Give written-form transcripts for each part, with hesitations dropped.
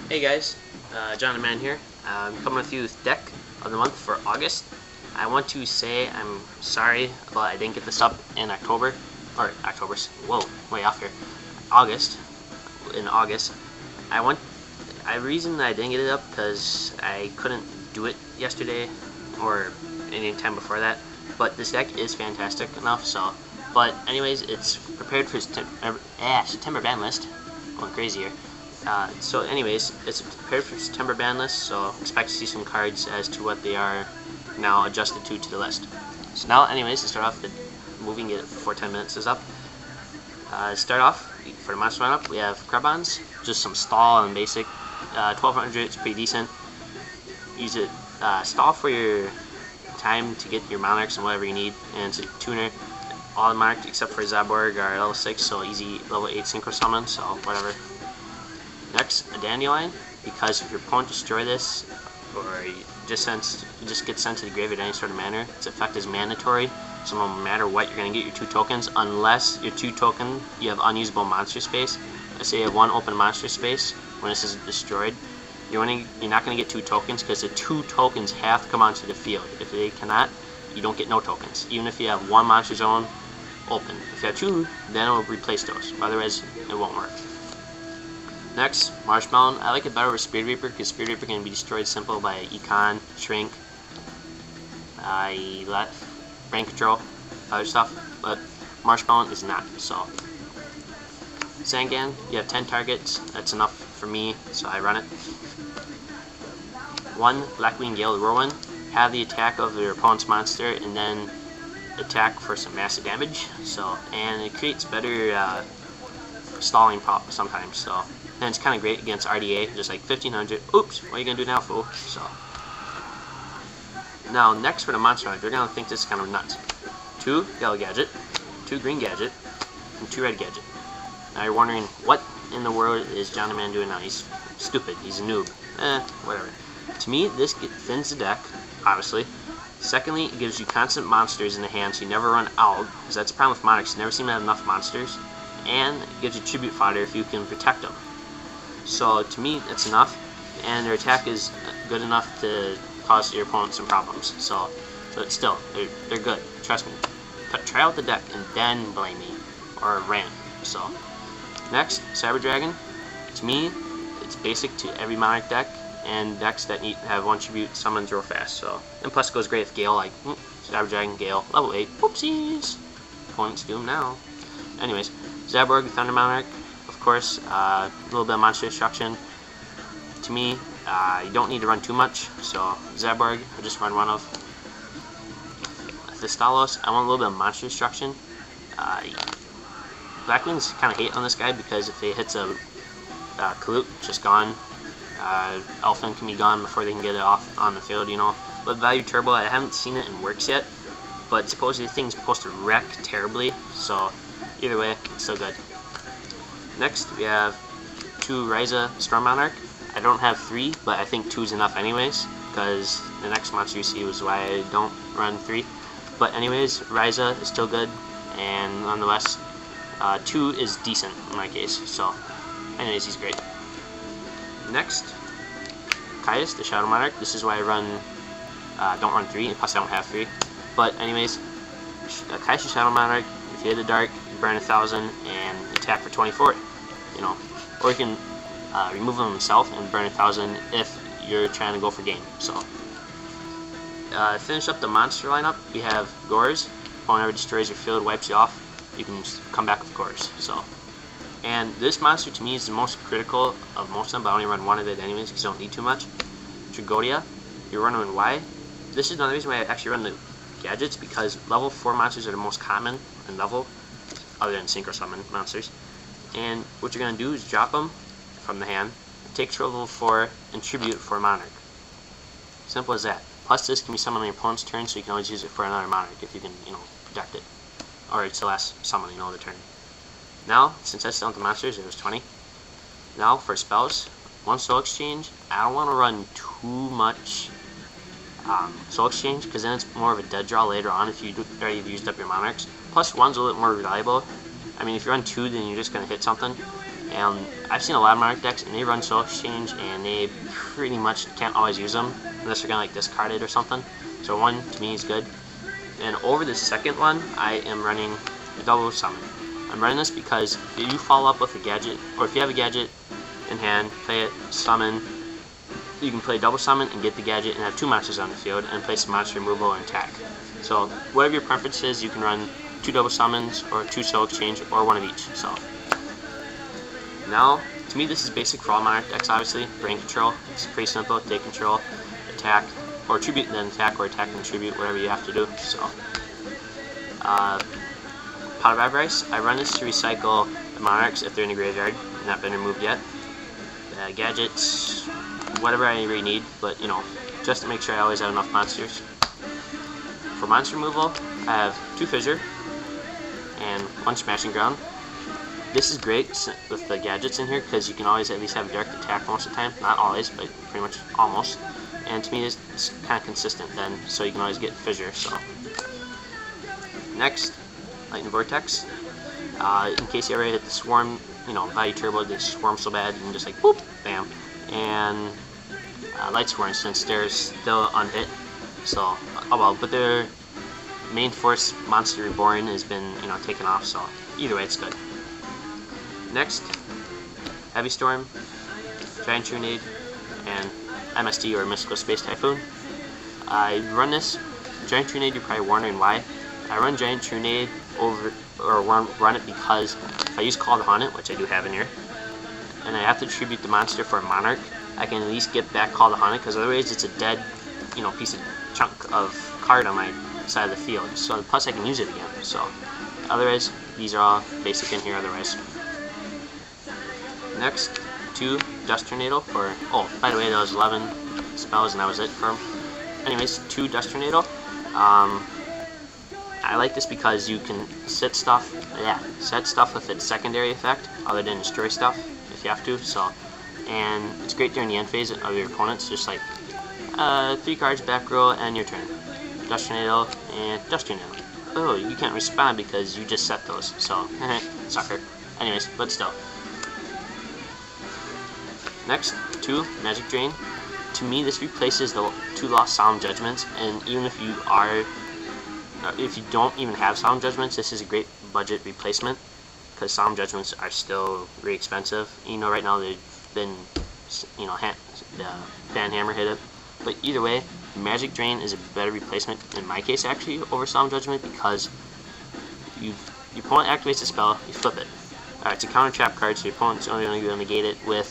Hey guys, Jonathan here. I'm coming with you with deck of the month for August. I want to say I'm sorry, but I didn't get this up in October, or October, whoa, way off here, in August. The reason I didn't get it up because I couldn't do it yesterday or any time before that, but this deck is fantastic enough, so, but anyways, it's prepared for September Banlist, going crazy here. So anyways, it's prepared for September Banlist, so expect to see some cards as to what they are now adjusted to the list. So now anyways, to start off the movie and get it before 10 minutes is up. Start off, for the monster lineup, we have Krebons, just some stall and basic. 1200, it's pretty decent. Use it, stall for your time to get your Monarchs and whatever you need, and it's a tuner. All the Monarchs except for Zaborg are level 6, so easy level 8 synchro summon, so whatever. Next, a Dandylion, because if your opponent destroy this, or you just get sent to the grave in any sort of manner, its effect is mandatory, so no matter what, you're going to get your 2 tokens, unless your 2 token, you have unusable monster space. Let's say you have 1 open monster space, when this is destroyed, you're not going to get 2 tokens, because the 2 tokens have to come onto the field. If they cannot, you don't get no tokens, even if you have 1 monster zone open. If you have 2, then it will replace those, otherwise it won't work. Next, Marshmallon. I like it better over Spirit Reaper because Spirit Reaper can be destroyed simple by Econ, Shrink, brain control, other stuff, but Marshmallon is not, so. Sangan, you have 10 targets, that's enough for me, so I run it. 1 Blackwing, Gale, Whirlwind. Have the attack of your opponent's monster and then attack for some massive damage, so, and it creates better stalling pop sometimes, so. And it's kind of great against RDA, just like 1500. Oops, what are you going to do now, fool? So. Now, next for the monster hunter, you're going to think this is kind of nuts. 2 yellow Gadget, 2 green Gadget, and 2 red Gadget. Now you're wondering, what in the world is Jonathan doing now? He's stupid, he's a noob. Whatever. To me, this thins the deck, obviously. Secondly, it gives you constant monsters in the hand, so you never run out, because that's the problem with Monarchs, you never seem to have enough monsters. And it gives you tribute fodder if you can protect them. So to me, that's enough, and their attack is good enough to cause your opponent some problems. So it's still, they're good. Trust me. Try out the deck and then blame me or rant. So next, Cyber Dragon. To me, it's basic to every Monarch deck and decks that have 1 tribute summons real fast. So and plus it goes great with Gale, like Cyber Dragon, Gale, level 8. Whoopsies. Opponent's doomed now. Anyways, Zaborg, Thunder Monarch. Of course, a little bit of monster destruction. To me, you don't need to run too much, so Zaborg, I just run 1 of. Thestalos, I want a little bit of monster destruction. Blackwing's kind of hate on this guy because if he hits a Kalute, just gone. Elfin can be gone before they can get it off on the field, you know. But Value Turbo, I haven't seen it in works yet, but supposedly the thing's supposed to wreck terribly, so either way, it's still good. Next, we have 2 Raiza Storm Monarch. I don't have 3, but I think 2 is enough anyways, because the next monster you see was why I don't run 3. But anyways, Raiza is still good, and nonetheless, 2 is decent in my case, so anyways, he's great. Next, Caius, the Shadow Monarch. This is why I don't run 3, and plus I don't have 3. But anyways, Caius, the Shadow Monarch, if you hit a dark, you burn 1,000 and attack for 24. You know, or you can remove him himself and burn 1,000 if you're trying to go for game. So, finish up the monster lineup. We have Gorz. If opponent ever destroys your field, wipes you off, you can just come back with Gorz. So, and this monster to me is the most critical of most of them, but I only run 1 of it anyways because I don't need too much. Tragoedia. You're running why? This is another reason why I actually run the Gadgets, because level 4 monsters are the most common in level, other than synchro summon monsters. And what you're going to do is drop them from the hand, take to level 4, and tribute for a Monarch. Simple as that. Plus this can be summoned on your opponent's turn, so you can always use it for another Monarch if you can, you know, protect it. Or it's the last summon, you know, of the turn. Now, since I still have the monsters, it was 20. Now for spells, 1 Soul Exchange. I don't want to run too much Soul Exchange, because then it's more of a dead draw later on if you already used up your Monarchs. Plus 1's a little more reliable. I mean, if you run 2, then you're just going to hit something. And I've seen a lot of Monarch decks, and they run Soul Exchange, and they pretty much can't always use them unless they're gonna like discard it or something. So 1 to me is good. And over the second one, I am running a double summon. I'm running this because if you follow up with a gadget, or if you have a gadget in hand, play it, summon, you can play double summon and get the gadget and have 2 monsters on the field and play some monster removal and attack. So whatever your preference is, you can run 2 double summons or 2 Soul Exchange or 1 of each. So now, to me this is basic for all Monarch decks obviously. Brain control, it's pretty simple. Take control, attack, or tribute, then attack, or attack and tribute, whatever you have to do. So Pot of Avarice, I run this to recycle the Monarchs if they're in the graveyard, not been removed yet. Gadgets, whatever I really need, but you know, just to make sure I always have enough monsters. For monster removal, I have 2 Fissure and 1 Smashing Ground. This is great with the gadgets in here because you can always at least have a direct attack most of the time. Not always, but pretty much almost. And to me, it's kind of consistent then, so you can always get Fissure. So next, Lightning Vortex. In case you ever hit the Swarm, you know, Value Turbo, they swarm so bad, you can just like boop, bam. And Light Swarm, since they're still unhit. So, oh well, but their main force, Monster Reborn, has been, you know, taken off, so either way, it's good. Next, Heavy Storm, Giant Trunade, and MST, or Mystical Space Typhoon. I run this, Giant Trunade, you're probably wondering why. I run Giant Trunade over, or run it because if I use Call to Hunt it, which I do have in here, and I have to tribute the monster for a Monarch, I can at least get back Call to Hunt it, because otherwise it's a dead, you know, piece of chunk of card on my side of the field. So plus I can use it again. So otherwise, these are all basic in here otherwise. Next, 2 Dust Tornado for, oh, by the way, that was 11 spells and that was it for them. Anyways, 2 Dust Tornado. I like this because you can set stuff with its secondary effect, other than destroy stuff if you have to. So, and it's great during the end phase of your opponents. Just like 3 cards back row and your turn. Dust Tornado and Dust Tornado. Oh, you can't respond because you just set those. So, sucker. Anyways, but still. Next, 2 Magic Drain. To me, this replaces the 2 Lost Solemn Judgments, and even if you are, if you don't even have Solemn Judgments, this is a great budget replacement, because Solemn Judgments are still really expensive. You know, right now they've been, you know, the Fan Hammer hit it, but either way, Magic Drain is a better replacement in my case actually over Solemn Judgment, because your opponent activates a spell, you flip it. Alright, it's a counter trap card, so your opponent's only going to negate it with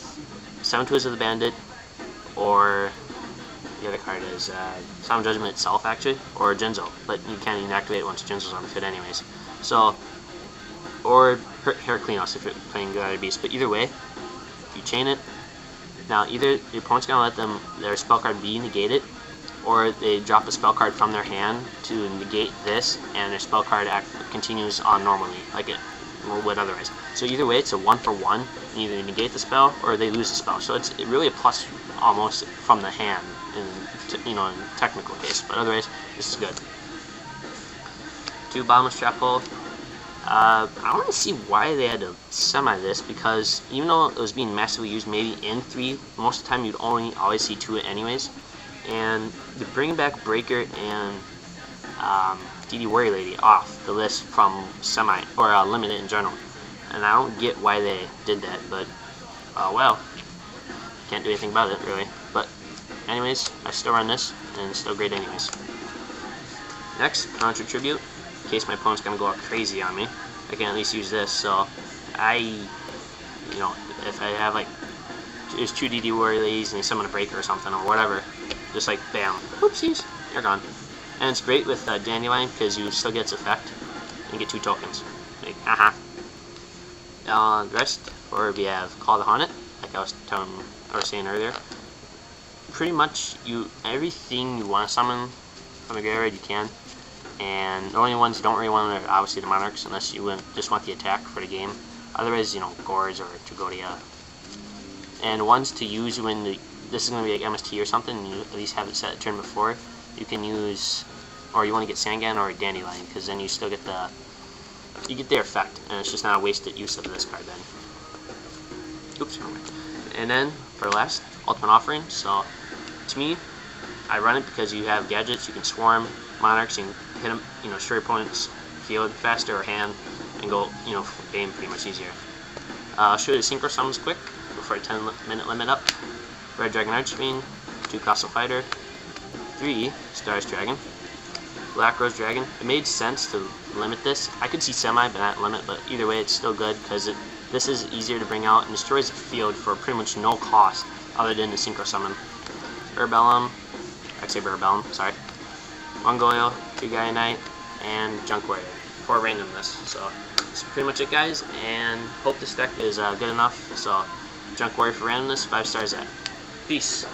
7 Twists of the Bandit, or the other card is Solemn Judgment itself actually, or Jinzo, but you can't even activate it once Jinzo's on the field anyways. So, or Heraclenos if you're playing Good Other Beast, but either way, you chain it. Now either your opponent's going to let their spell card be negated, or they drop a spell card from their hand to negate this, and their spell card continues on normally, like it would otherwise. So either way, it's a 1-for-1. You either negate the spell or they lose the spell. So it's really a plus almost from the hand, in technical case. But otherwise, this is good. 2 Bottomless Trap Hole. I want to see why they had to semi this, because even though it was being massively used maybe in 3, most of the time you'd only always see 2 anyways. And to bring back Breaker and DD Warrior Lady off the list from semi, or limited in general. And I don't get why they did that, but well, can't do anything about it really. But anyways, I still run this, and it's still great anyways. Next, Contra Tribute. In case my opponent's gonna go out crazy on me, I can at least use this. So if I have like, there's 2 DD Warrior Ladies and they summon a Breaker or something or whatever, just like bam, oopsies, you're gone. And it's great with Dandylion because you still get its effect and get 2 tokens. Like, the rest, or we have Call to Hunt it, like I was saying earlier. Pretty much everything you want to summon from the graveyard you can, and the only ones you don't really want are obviously the Monarchs, unless you just want the attack for the game. Otherwise, Gorz or Tragoedia. And ones to use when this is going to be like MST or something, and you at least have it set a turn before, you can use, or you want to get Sangan or Dandylion, because then you still get their effect, and it's just not a wasted use of this card then. Oops, wrong way. And then for last, Ultimate Offering. So to me, I run it because you have gadgets, you can swarm monarchs, you can hit them, destroy your opponent's field faster or hand, and go, game pretty much easier. I'll show you the synchro summons quick before a 10-minute limit up. Red Dragon Archfiend, 2 Colossal Fighter, 3 Stars Dragon, Black Rose Dragon. It made sense to limit this. I could see semi, but not limit, but either way it's still good because this is easier to bring out and destroys the field for pretty much no cost other than the synchro summon. Urbellum, I'd say Urbellum, sorry. Mongolia, 2 Gaia Knight, and Junk Warrior for randomness. So that's pretty much it, guys, and hope this deck is good enough. So Junk Warrior for randomness, 5 stars at. Peace.